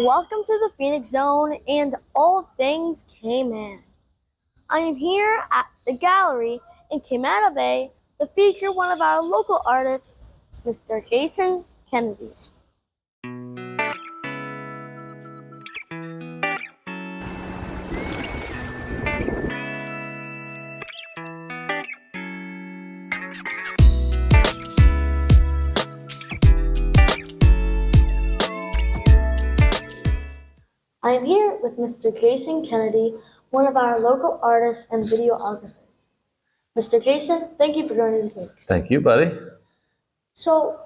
Welcome to the Phoenix Zone and all things Cayman. I am here at the gallery in Cayman Bay to feature one of our local artists, Mr. Jason Kennedy. I am here with Mr. Jason Kennedy, one of our local artists and videographers. Mr. Jason, thank you for joining us today. Thank you, buddy. So,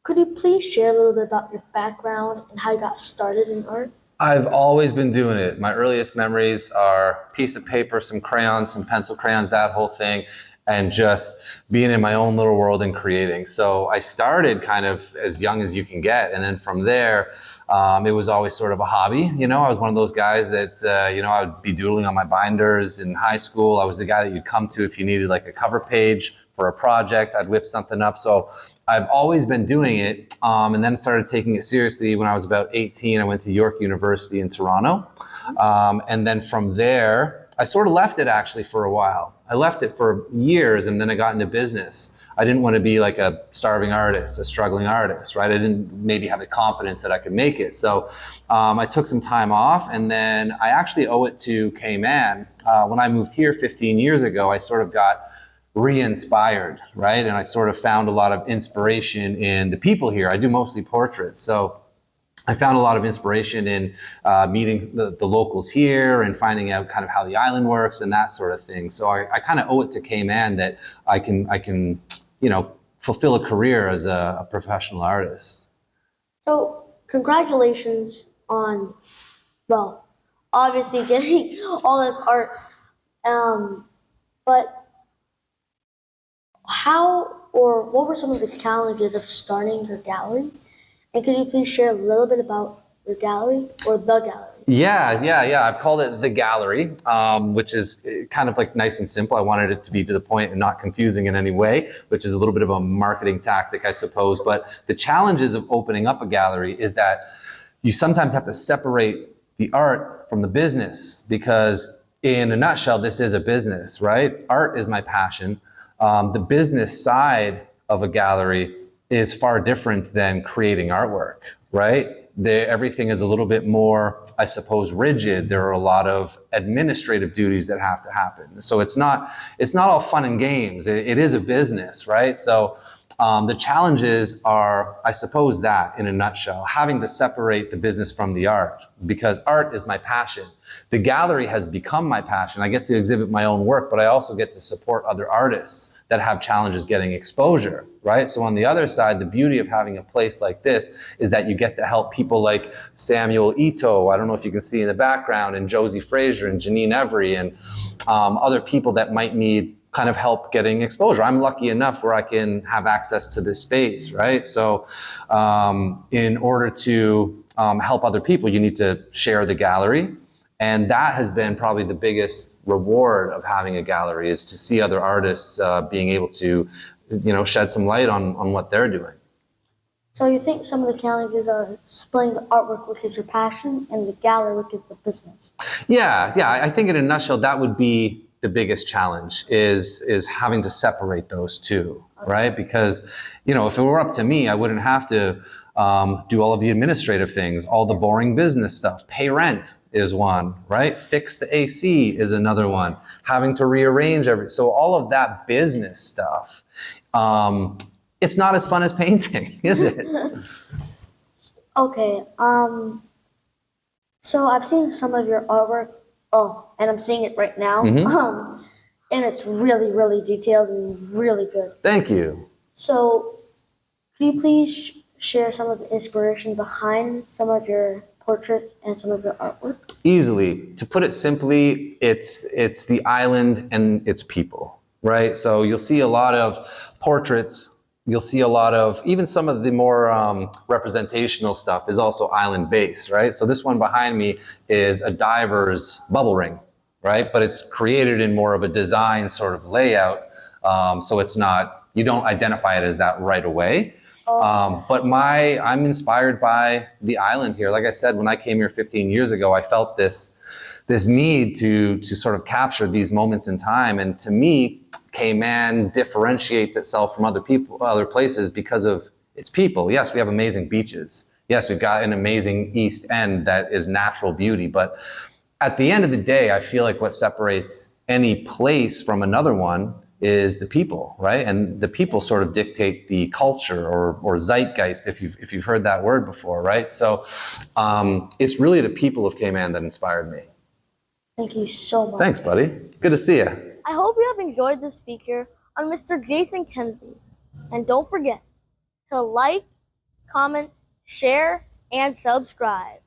could you please share a little bit about your background and how you got started in art? I've always been doing it. My earliest memories are a piece of paper, some crayons, some pencil crayons, that whole thing, and just being in my own little world and creating. So I started kind of as young as you can get, and then from there, it was always sort of a hobby. You know, I was one of those guys that, I would be doodling on my binders in high school. I was the guy that you'd come to if you needed like a cover page for a project. I'd whip something up. So I've always been doing it, and then started taking it seriously when I was about 18. I went to York University in Toronto. And then from there, I sort of left it actually for a while. I left it for years, and then I got into business. I didn't want to be like a starving artist, a struggling artist, right? I didn't maybe have the confidence that I could make it. So I took some time off, and then I actually owe it to Cayman. When I moved here 15 years ago, I sort of got re-inspired, right? And I sort of found a lot of inspiration in the people here. I do mostly portraits. So I found a lot of inspiration in meeting the locals here and finding out kind of how the island works and that sort of thing. So I kind of owe it to Cayman that I can fulfill a career as a professional artist. So, congratulations on, well, obviously getting all this art. But how or what were some of the challenges of starting your gallery? And could you please share a little bit about your gallery or the gallery? Yeah. I've called it the gallery, which is kind of like nice and simple. I wanted it to be to the point and not confusing in any way, which is a little bit of a marketing tactic, I suppose. But the challenges of opening up a gallery is that you sometimes have to separate the art from the business, because in a nutshell, this is a business, right? Art is my passion. The business side of a gallery is far different than creating artwork, right? Everything is a little bit more, I suppose, rigid. There are a lot of administrative duties that have to happen. So it's not all fun and games. It is a business, right? So the challenges are, I suppose, that in a nutshell, having to separate the business from the art, because art is my passion. The gallery has become my passion. I get to exhibit my own work, but I also get to support other artists that have challenges getting exposure, right? So on the other side, the beauty of having a place like this is that you get to help people like Samuel Ito, I don't know if you can see in the background, and Josie Frazier and Janine Every, and other people that might need kind of help getting exposure. I'm lucky enough where I can have access to this space, right? So in order to help other people, you need to share the gallery. And that has been probably the biggest reward of having a gallery, is to see other artists being able to, shed some light on what they're doing. So you think some of the challenges are splitting the artwork, which is your passion, and the gallery, which is the business? Yeah. I think in a nutshell, that would be the biggest challenge, is having to separate those two, right? Because, if it were up to me, I wouldn't have to do all of the administrative things, all the boring business stuff. Pay rent is one, right? Fix the AC is another one. Having to rearrange so all of that business stuff, it's not as fun as painting, is it? Okay. So I've seen some of your artwork. Oh, and I'm seeing it right now. Mm-hmm. And it's really, really detailed and really good. Thank you. So, could you please share some of the inspiration behind some of your portraits and some of your artwork? Easily. To put it simply, it's the island and its people, right? So you'll see a lot of portraits. You'll see a lot of, even some of the more representational stuff is also island based, right? So this one behind me is a diver's bubble ring, right? But it's created in more of a design sort of layout. So it's not, you don't identify it as that right away. But I'm inspired by the island here. Like I said, when I came here 15 years ago, I felt this need to sort of capture these moments in time. And to me, Cayman differentiates itself from other places because of its people. Yes, we have amazing beaches. Yes, we've got an amazing East End that is natural beauty. But at the end of the day, I feel like what separates any place from another one is the people, right? And the people sort of dictate the culture or zeitgeist, if you've heard that word before, right? So it's really the people of Cayman that inspired me. Thank you so much. Thanks, buddy. Good to see you. I hope you have enjoyed this feature on Mr. Jason Kennedy. And don't forget to like, comment, share, and subscribe.